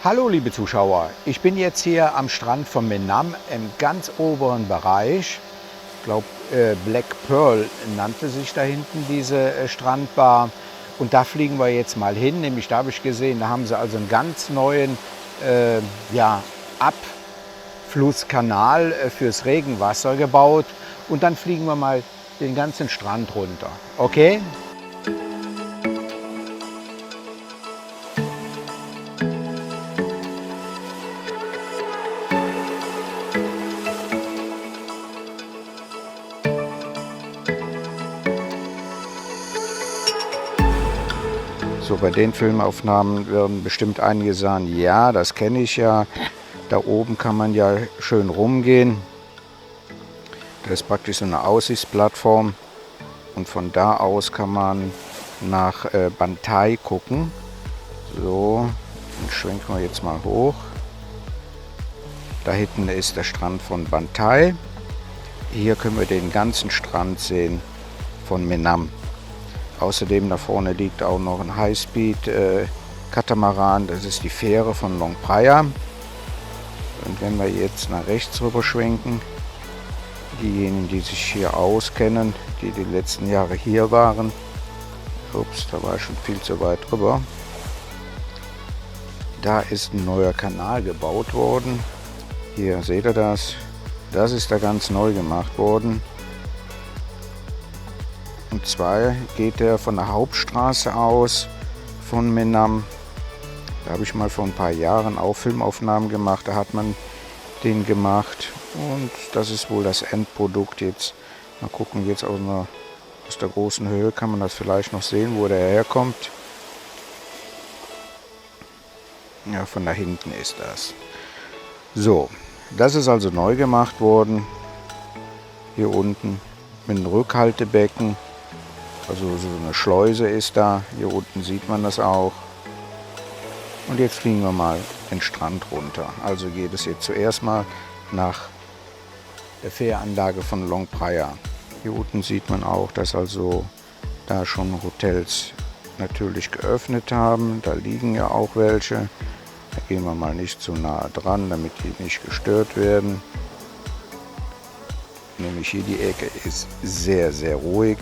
Hallo liebe Zuschauer, ich bin jetzt hier am Strand von Menam im ganz oberen Bereich. Ich glaube Black Pearl nannte sich da hinten diese Strandbar. Und da fliegen wir jetzt mal hin, nämlich da habe ich gesehen, da haben sie also einen ganz neuen Abflusskanal fürs Regenwasser gebaut. Und dann fliegen wir mal den ganzen Strand runter. Okay? So, bei den Filmaufnahmen werden bestimmt einige sagen, ja, das kenne ich ja. Da oben kann man ja schön rumgehen. Das ist praktisch so eine Aussichtsplattform. Und von da aus kann man nach Bantai gucken. So, dann schwenken wir jetzt mal hoch. Da hinten ist der Strand von Bantai. Hier können wir den ganzen Strand sehen von Menam. Außerdem da vorne liegt auch noch ein Highspeed-Katamaran, das ist die Fähre von Long Praia. Und wenn wir jetzt nach rechts rüber schwenken, diejenigen, die sich hier auskennen, die die letzten Jahre hier waren, ups, da war ich schon viel zu weit rüber. Da ist ein neuer Kanal gebaut worden. Hier seht ihr das. Das ist da ganz neu gemacht worden. Und zwar geht er von der Hauptstraße aus von Menam. Da habe ich mal vor ein paar Jahren auch Filmaufnahmen gemacht. Da hat man den gemacht. Und das ist wohl das Endprodukt jetzt. Mal gucken, jetzt aus der großen Höhe kann man das vielleicht noch sehen, wo der herkommt. Ja, von da hinten ist das. So, das ist also neu gemacht worden. Hier unten mit einem Rückhaltebecken. Also so eine Schleuse ist da. Hier unten sieht man das auch. Und jetzt fliegen wir mal den Strand runter. Also geht es jetzt zuerst mal nach der Fähranlage von Long Praia. Hier unten sieht man auch, dass also da schon Hotels natürlich geöffnet haben. Da liegen ja auch welche. Da gehen wir mal nicht zu nah dran, damit die nicht gestört werden. Nämlich hier die Ecke ist sehr, sehr ruhig.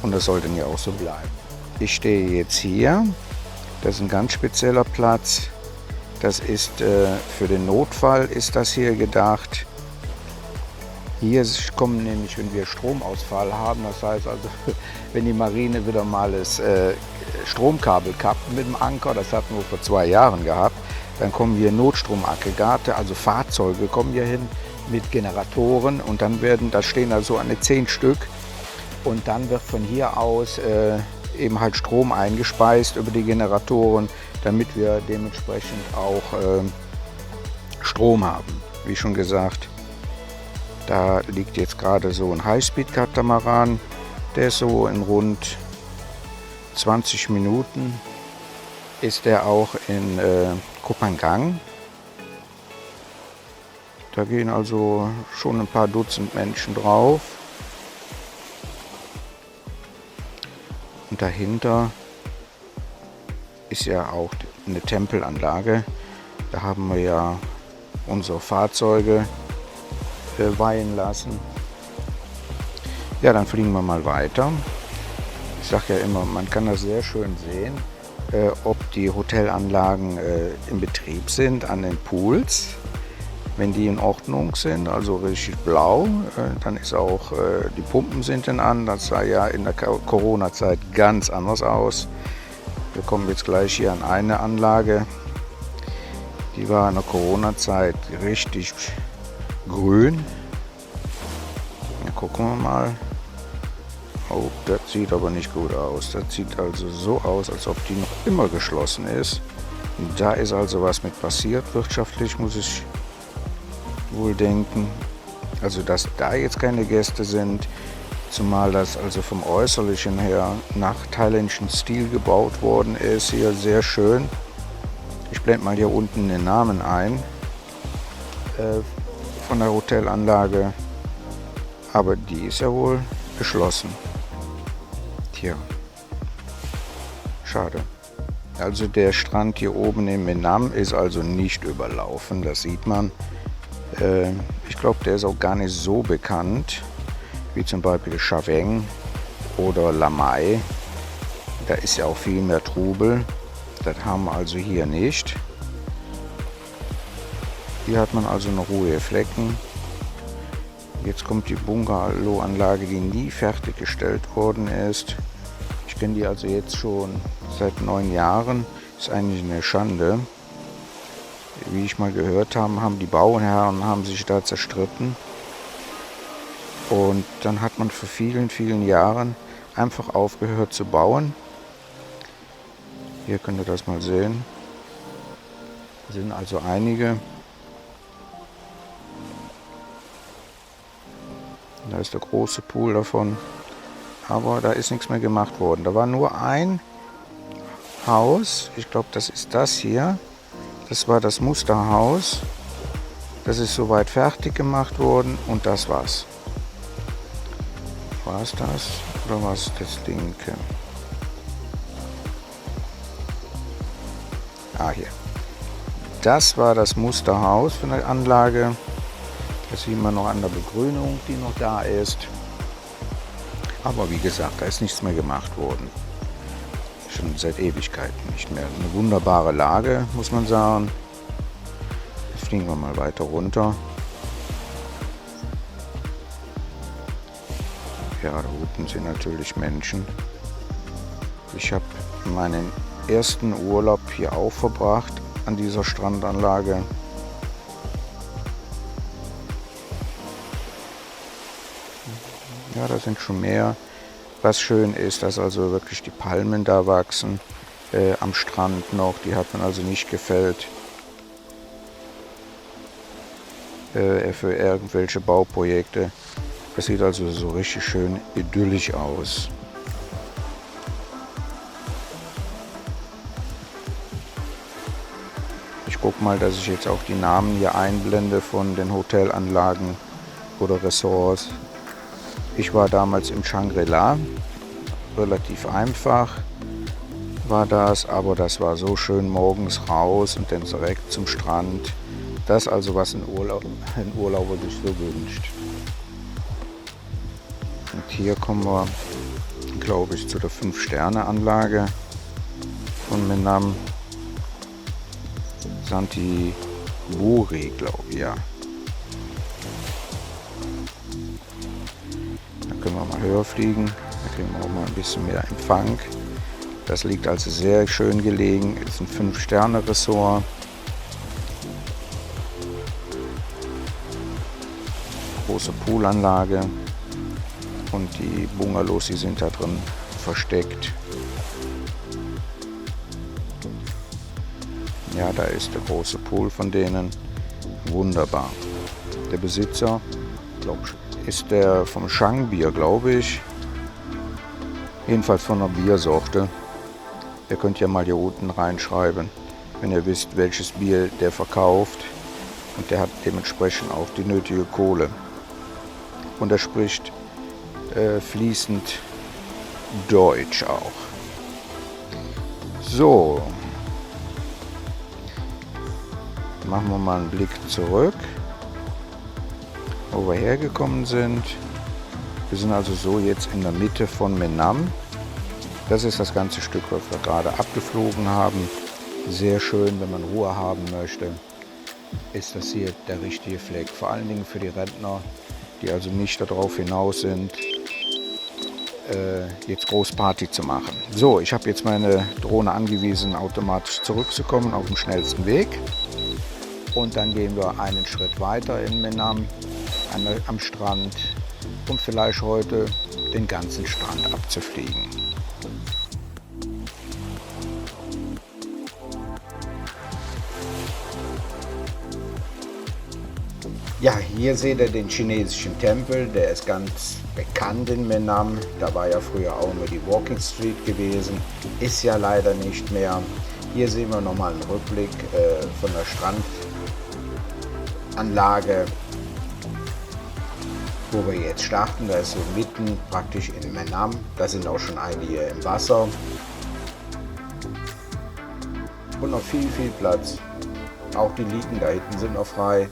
Und das sollte ja auch so bleiben. Ich stehe jetzt hier. Das ist ein ganz spezieller Platz. Das ist für den Notfall ist das hier gedacht. Hier kommen nämlich, wenn wir Stromausfall haben, das heißt also, wenn die Marine wieder mal das Stromkabel kappt mit dem Anker, das hatten wir vor 2 Jahren gehabt, dann kommen hier Notstromaggregate, also Fahrzeuge kommen hier hin mit Generatoren und dann da stehen also eine 10 Stück. Und dann wird von hier aus eben halt Strom eingespeist über die Generatoren, damit wir dementsprechend auch Strom haben. Wie schon gesagt, da liegt jetzt gerade so ein Highspeed-Katamaran, der ist so in rund 20 Minuten ist der auch in Koh Phangan. Da gehen also schon ein paar Dutzend Menschen drauf. Und dahinter ist ja auch eine Tempelanlage. Da haben wir ja unsere Fahrzeuge weihen lassen. Ja, dann fliegen wir mal weiter. Ich sage ja immer, man kann das sehr schön sehen, ob die Hotelanlagen in Betrieb sind an den Pools. Wenn die in Ordnung sind, also richtig blau, dann ist auch, die Pumpen sind dann an. Das sah ja in der Corona-Zeit ganz anders aus. Wir kommen jetzt gleich hier an eine Anlage. Die war in der Corona-Zeit richtig grün. Ja, gucken wir mal. Oh, das sieht aber nicht gut aus. Das sieht also so aus, als ob die noch immer geschlossen ist. Und da ist also was mit passiert, wirtschaftlich muss ich wohl denken, also dass da jetzt keine Gäste sind, zumal das also vom Äußerlichen her nach thailändischen Stil gebaut worden ist, hier sehr schön. Ich blende mal hier unten den Namen ein von der Hotelanlage, aber die ist ja wohl geschlossen. Tja, schade. Also der Strand hier oben in Menam ist also nicht überlaufen, das sieht man. Ich glaube, der ist auch gar nicht so bekannt, wie zum Beispiel Chaweng oder Lamai. Da ist ja auch viel mehr Trubel. Das haben wir also hier nicht. Hier hat man also noch ruhige Flecken. Jetzt kommt die Bungalow-Anlage, die nie fertiggestellt worden ist. Ich kenne die also jetzt schon seit 9 Jahren. Ist eigentlich eine Schande. Wie ich mal gehört habe, haben die Bauherren sich da zerstritten. Und dann hat man vor vielen, vielen Jahren einfach aufgehört zu bauen. Hier könnt ihr das mal sehen. Da sind also einige. Da ist der große Pool davon. Aber da ist nichts mehr gemacht worden. Da war nur ein Haus. Ich glaube, das ist das hier. Das war das Musterhaus. Das ist soweit fertig gemacht worden und das war's. War es das oder war es das linke? Hier. Das war das Musterhaus von der Anlage. Das sieht man noch an der Begrünung, die noch da ist. Aber wie gesagt, da ist nichts mehr gemacht worden. Schon seit Ewigkeiten nicht mehr. Eine wunderbare Lage, muss man sagen. Jetzt fliegen wir mal weiter runter. Ja, da unten sind natürlich Menschen. Ich habe meinen ersten Urlaub hier auch verbracht an dieser Strandanlage. Ja, da sind schon mehr. Was schön ist, dass also wirklich die Palmen da wachsen am Strand noch. Die hat man also nicht gefällt für irgendwelche Bauprojekte. Das sieht also so richtig schön idyllisch aus. Ich gucke mal, dass ich jetzt auch die Namen hier einblende von den Hotelanlagen oder Ressorts. Ich war damals im Shangri-La, relativ einfach war das, aber das war so schön morgens raus und dann direkt zum Strand. Das also, was ein Urlauber sich so wünscht. Und hier kommen wir, glaube ich, zu der 5-Sterne-Anlage von Menam. Santiburi, glaube ich, ja. Können wir mal höher fliegen, da kriegen wir auch mal ein bisschen mehr Empfang. Das liegt also sehr schön gelegen, ist ein 5-Sterne-Ressort. Große Poolanlage und die Bungalows, die sind da drin versteckt. Ja, da ist der große Pool von denen, wunderbar. Der Besitzer, glaube ich, ist der vom Shang-Bier, glaube ich. Jedenfalls von einer Biersorte. Ihr könnt ja mal hier unten reinschreiben, wenn ihr wisst, welches Bier der verkauft. Und der hat dementsprechend auch die nötige Kohle. Und er spricht fließend Deutsch auch. So. Machen wir mal einen Blick zurück, wo wir hergekommen sind. Wir sind also so jetzt in der Mitte von Menam. Das ist das ganze Stück, was wir gerade abgeflogen haben. Sehr schön, wenn man Ruhe haben möchte, ist das hier der richtige Fleck. Vor allen Dingen für die Rentner, die also nicht darauf hinaus sind, jetzt groß Party zu machen. So, ich habe jetzt meine Drohne angewiesen, automatisch zurückzukommen auf dem schnellsten Weg. Und dann gehen wir einen Schritt weiter in Menam am Strand, um vielleicht heute den ganzen Strand abzufliegen. Ja, hier seht ihr den chinesischen Tempel, der ist ganz bekannt in Menam. Da war ja früher auch nur die Walking Street gewesen, ist ja leider nicht mehr. Hier sehen wir nochmal einen Rückblick von der Strandanlage, wo wir jetzt starten. Da ist so mitten praktisch in Menam. Da sind auch schon einige im Wasser. und noch viel, viel Platz. Auch die Liegen da hinten sind noch frei.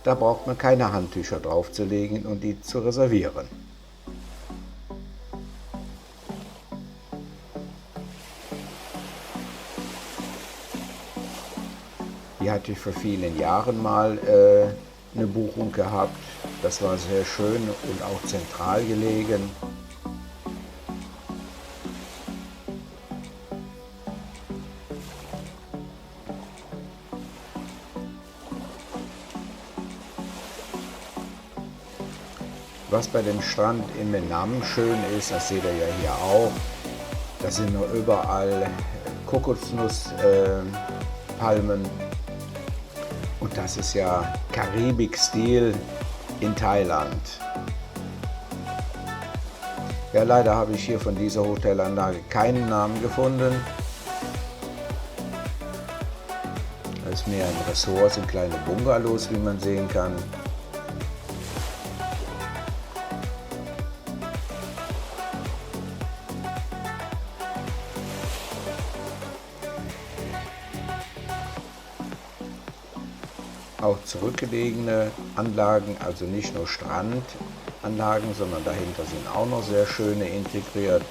Da braucht man keine Handtücher draufzulegen und die zu reservieren. Die hatte ich vor vielen Jahren mal eine Buchung gehabt. Das war sehr schön und auch zentral gelegen. Was bei dem Strand in Menam schön ist, das seht ihr ja hier auch, da sind noch überall Kokosnusspalmen. Und das ist ja Karibik-Stil in Thailand. Ja, leider habe ich hier von dieser Hotelanlage keinen Namen gefunden. Das ist mehr ein Ressort, sind kleine Bungalows, wie man sehen kann. Auch zurückgelegene Anlagen, also nicht nur Strandanlagen, sondern dahinter sind auch noch sehr schöne integriert.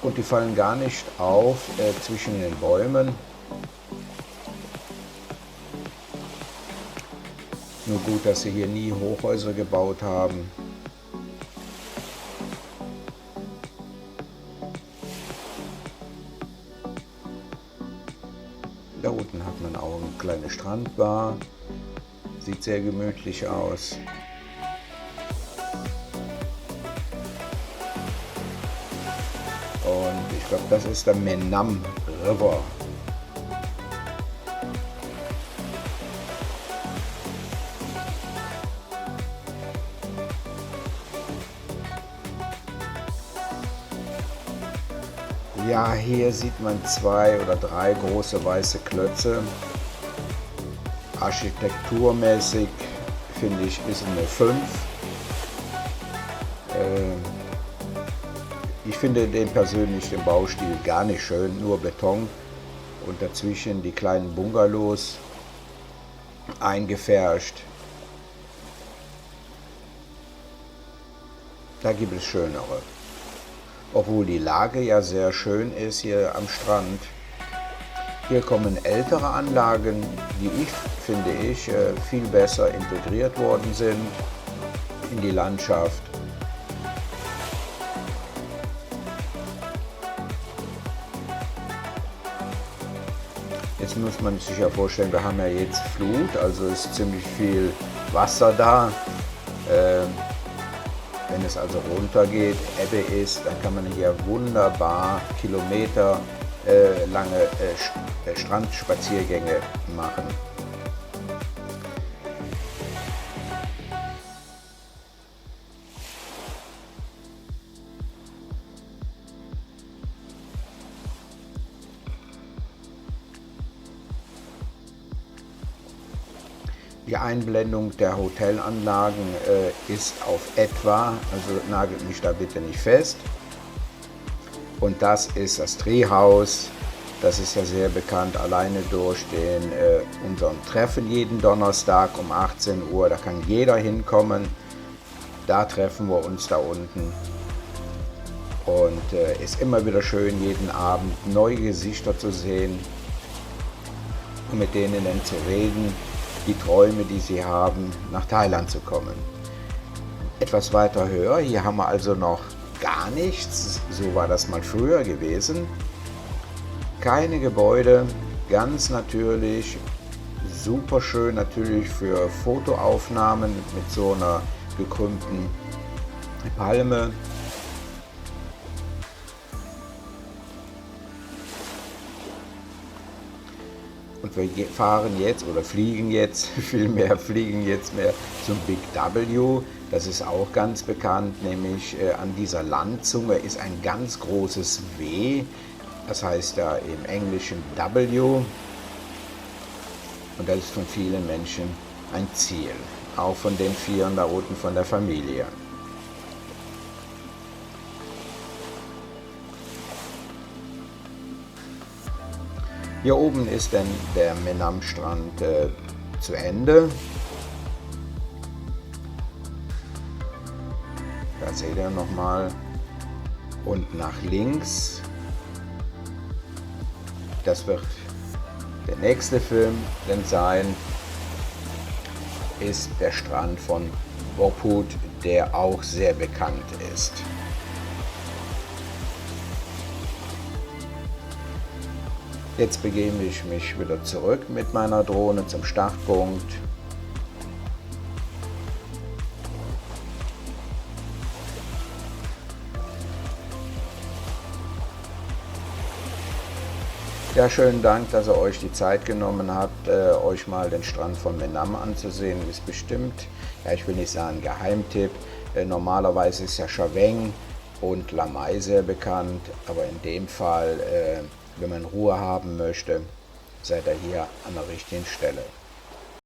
Und die fallen gar nicht auf zwischen den Bäumen. Nur gut, dass sie hier nie Hochhäuser gebaut haben. Da unten hat man auch eine kleine Strandbar. Sieht sehr gemütlich aus. Und ich glaube, das ist der Menam River. Ja, hier sieht man 2 oder 3 große weiße Klötze. Architekturmäßig finde ich ist eine 5. Ich finde den persönlich, den Baustil, gar nicht schön, nur Beton und dazwischen die kleinen Bungalows eingefärscht. Da gibt es schönere. Obwohl die Lage ja sehr schön ist hier am Strand. Hier kommen ältere Anlagen, die finde ich, viel besser integriert worden sind in die Landschaft. Jetzt muss man sich ja vorstellen, wir haben ja jetzt Flut, also ist ziemlich viel Wasser da. Wenn es also runtergeht, Ebbe ist, dann kann man hier wunderbar kilometerlange Strandspaziergänge machen. Die Einblendung der Hotelanlagen ist auf etwa, also nagelt mich da bitte nicht fest. Und das ist das Drehhaus. Das ist ja sehr bekannt, alleine durch unseren Treffen jeden Donnerstag um 18 Uhr. Da kann jeder hinkommen. Da treffen wir uns da unten. Und ist immer wieder schön, jeden Abend neue Gesichter zu sehen und mit denen dann zu reden. Die Träume, die sie haben, nach Thailand zu kommen. Etwas weiter höher, hier haben wir also noch gar nichts, so war das mal früher gewesen. Keine Gebäude, ganz natürlich, super schön natürlich für Fotoaufnahmen mit so einer gekrümmten Palme. Und wir fahren jetzt oder fliegen jetzt, vielmehr fliegen jetzt mehr zum Big W. Das ist auch ganz bekannt, nämlich an dieser Landzunge ist ein ganz großes W. Das heißt da im Englischen W. Und das ist von vielen Menschen ein Ziel. Auch von den 4 da unten von der Familie. Hier oben ist dann der Menam-Strand zu Ende. Da seht ihr nochmal. Und nach links, das wird der nächste Film dann sein, ist der Strand von Ubud, der auch sehr bekannt ist. Jetzt begebe ich mich wieder zurück mit meiner Drohne zum Startpunkt. Ja, schönen Dank, dass ihr euch die Zeit genommen habt, euch mal den Strand von Menam anzusehen. Ist bestimmt, ja, ich will nicht sagen Geheimtipp, normalerweise ist ja Chaweng und Lamay sehr bekannt, aber in dem Fall, wenn man Ruhe haben möchte, seid ihr hier an der richtigen Stelle.